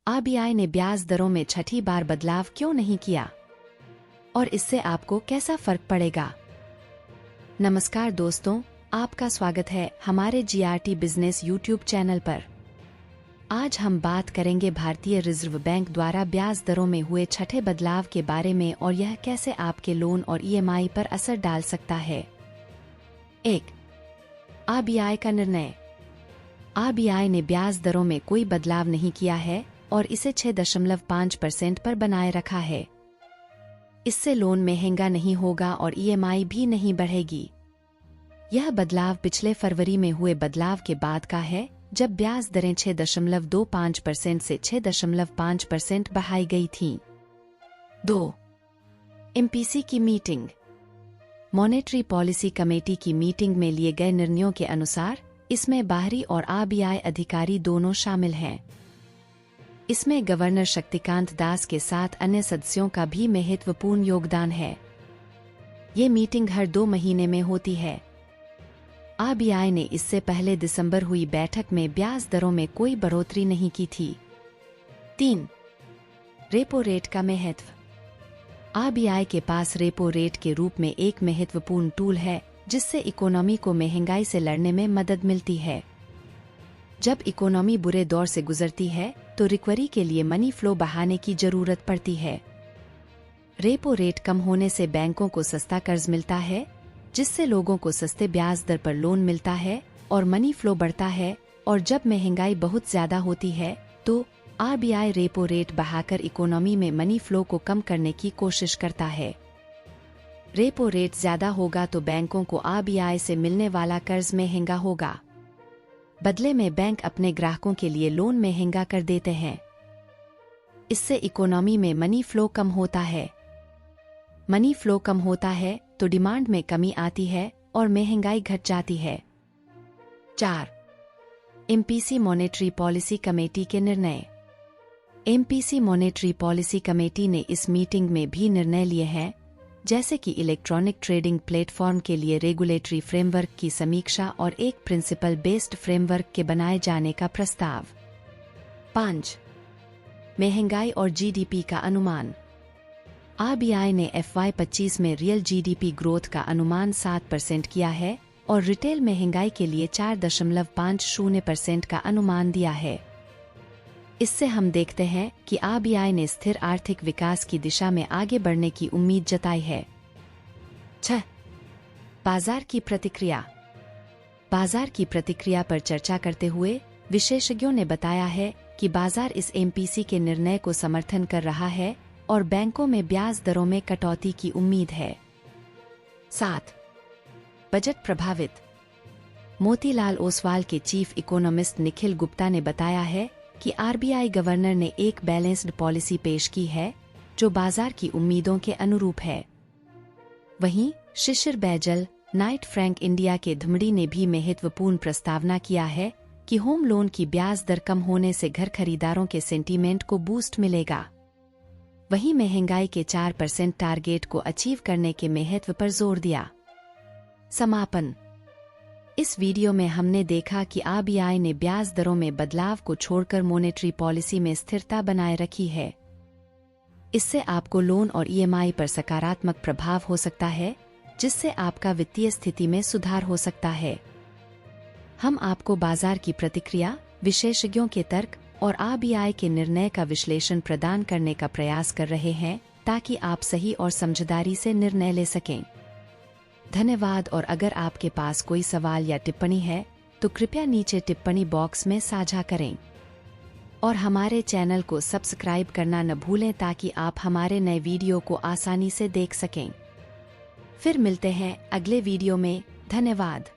RBI ने ब्याज दरों में छठी बार बदलाव क्यों नहीं किया और इससे आपको कैसा फर्क पड़ेगा। नमस्कार दोस्तों, आपका स्वागत है हमारे जीआरटी बिजनेस यूट्यूब चैनल पर। आज हम बात करेंगे भारतीय रिजर्व बैंक द्वारा ब्याज दरों में हुए छठे बदलाव के बारे में और यह कैसे आपके लोन और ईएमआई पर असर डाल सकता है। 1. आरबीआई का निर्णय। आरबीआई ने ब्याज दरों में कोई बदलाव नहीं किया है और इसे 6.5% पर बनाए रखा है। इससे लोन महंगा नहीं होगा और ईएमआई भी नहीं बढ़ेगी। यह बदलाव पिछले फरवरी में हुए बदलाव के बाद का है, जब ब्याज दरें 6.25% से 6.5% बढ़ाई गई थीं। 2. एमपीसी की मीटिंग। मॉनेटरी पॉलिसी कमेटी की मीटिंग में लिए गए निर्णयों के अनुसार इसमें बाहरी और आरबीआई अधिकारी दोनों शामिल हैं। इसमें गवर्नर शक्तिकांत दास के साथ अन्य सदस्यों का भी महत्वपूर्ण योगदान है। ये मीटिंग हर 2 महीने में होती है। आरबीआई ने इससे पहले दिसंबर हुई बैठक में ब्याज दरों में कोई बढ़ोतरी नहीं की थी। 3. रेपो रेट का महत्व। आरबीआई के पास रेपो रेट के रूप में एक महत्वपूर्ण टूल है जिससे इकोनॉमी को महंगाई से लड़ने में मदद मिलती है। जब इकोनॉमी बुरे दौर से गुजरती है तो रिकवरी के लिए मनी फ्लो बढ़ाने की जरूरत पड़ती है। रेपो रेट कम होने से बैंकों को सस्ता कर्ज मिलता है, जिससे लोगों को सस्ते ब्याज दर पर लोन मिलता है और मनी फ्लो बढ़ता है। और जब महंगाई बहुत ज्यादा होती है तो आरबीआई रेपो रेट बढ़ाकर इकोनॉमी में मनी फ्लो को कम करने की कोशिश करता है। रेपो रेट ज्यादा होगा तो बैंकों को आरबीआई से मिलने वाला कर्ज महंगा होगा। बदले में बैंक अपने ग्राहकों के लिए लोन महंगा कर देते हैं। इससे इकोनॉमी में मनी फ्लो कम होता है। मनी फ्लो कम होता है तो डिमांड में कमी आती है और महंगाई घट जाती है। 4. एमपीसी मॉनेटरी पॉलिसी कमेटी के निर्णय। एमपीसी मॉनेटरी पॉलिसी कमेटी ने इस मीटिंग में भी निर्णय लिए हैं, जैसे कि इलेक्ट्रॉनिक ट्रेडिंग प्लेटफॉर्म के लिए रेगुलेटरी फ्रेमवर्क की समीक्षा और एक प्रिंसिपल बेस्ड फ्रेमवर्क के बनाए जाने का प्रस्ताव। 5. महंगाई और जीडीपी का अनुमान। आरबीआई ने FY25 में रियल जीडीपी ग्रोथ का अनुमान 7% किया है और रिटेल महंगाई के लिए 4.50% का अनुमान दिया है। इससे हम देखते हैं कि आरबीआई ने स्थिर आर्थिक विकास की दिशा में आगे बढ़ने की उम्मीद जताई है। 6. बाजार की प्रतिक्रिया। बाजार की प्रतिक्रिया पर चर्चा करते हुए विशेषज्ञों ने बताया है कि बाजार इस एमपीसी के निर्णय को समर्थन कर रहा है और बैंकों में ब्याज दरों में कटौती की उम्मीद है। 7. बजट प्रभावित। मोतीलाल ओसवाल के चीफ इकोनॉमिस्ट निखिल गुप्ता ने बताया है कि आरबीआई गवर्नर ने एक बैलेंस्ड पॉलिसी पेश की है जो बाजार की उम्मीदों के अनुरूप है। वहीं शिशिर बैजल, नाइट फ्रैंक इंडिया के धमड़ी ने भी महत्वपूर्ण प्रस्तावना किया है कि होम लोन की ब्याज दर कम होने से घर खरीदारों के सेंटीमेंट को बूस्ट मिलेगा। वहीं महंगाई के 4% टारगेट को अचीव करने के महत्व पर जोर दिया। समापन। इस वीडियो में हमने देखा कि आरबीआई ने ब्याज दरों में बदलाव को छोड़कर मॉनेटरी पॉलिसी में स्थिरता बनाए रखी है। इससे आपको लोन और ईएमआई पर सकारात्मक प्रभाव हो सकता है, जिससे आपका वित्तीय स्थिति में सुधार हो सकता है। हम आपको बाजार की प्रतिक्रिया, विशेषज्ञों के तर्क और आरबीआई के निर्णय का विश्लेषण प्रदान करने का प्रयास कर रहे हैं ताकि आप सही और समझदारी से निर्णय ले सकें। धन्यवाद। और अगर आपके पास कोई सवाल या टिप्पणी है तो कृपया नीचे टिप्पणी बॉक्स में साझा करें और हमारे चैनल को सब्सक्राइब करना न भूलें ताकि आप हमारे नए वीडियो को आसानी से देख सकें। फिर मिलते हैं अगले वीडियो में। धन्यवाद।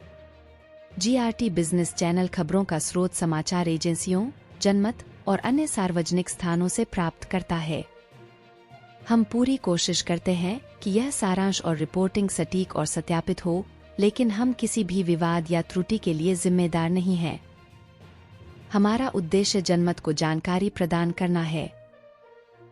जीआरटी बिजनेस चैनल खबरों का स्रोत समाचार एजेंसियों, जनमत और अन्य सार्वजनिक स्थानों से प्राप्त करता है। हम पूरी कोशिश करते हैं कि यह सारांश और रिपोर्टिंग सटीक और सत्यापित हो, लेकिन हम किसी भी विवाद या त्रुटि के लिए जिम्मेदार नहीं हैं। हमारा उद्देश्य जनमत को जानकारी प्रदान करना है।